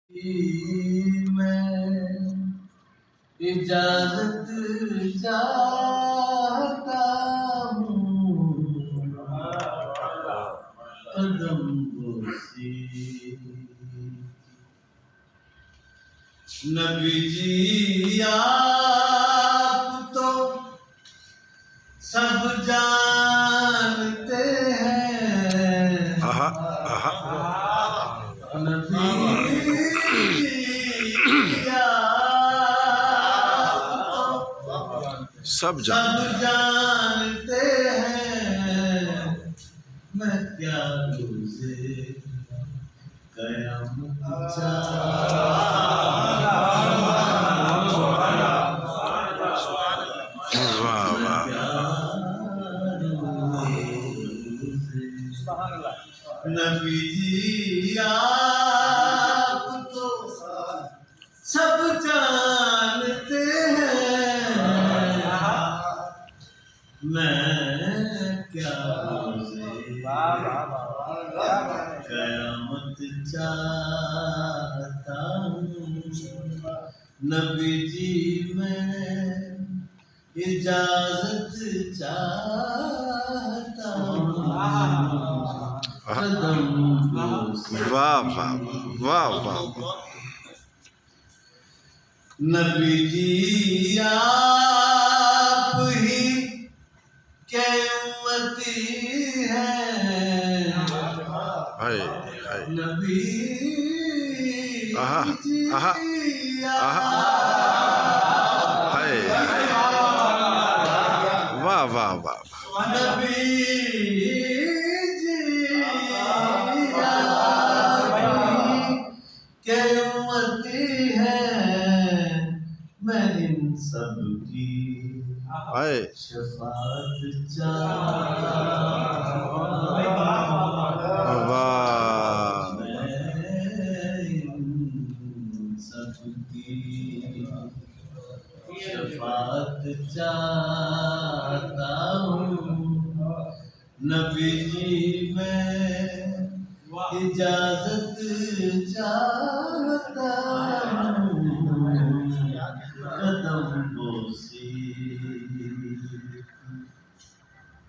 میں اجازت چاہتا ہوں قدم بوسی نبی جی آپ تو سب جانتے ہیں نبی سب جانتے ہیں میں کیا روزے قیامت نبی جی آپ تو سب جانتے ہیں میں کیا روزے قیامت چاہتا ہوں نبی جی میں اجازت چاہتا ہوں قدم بوسی واہ واہ واہ واہ نبی جی آپ ہی کے امتی ہیں نبی جی واہ واہ واہ نبی جی کے امتی ہیں میں ان سب کی شفاعت چاہتا واہ میں ان سب کی شفاعت چاہتا ہوں نبی جی میں اجازت چاہتا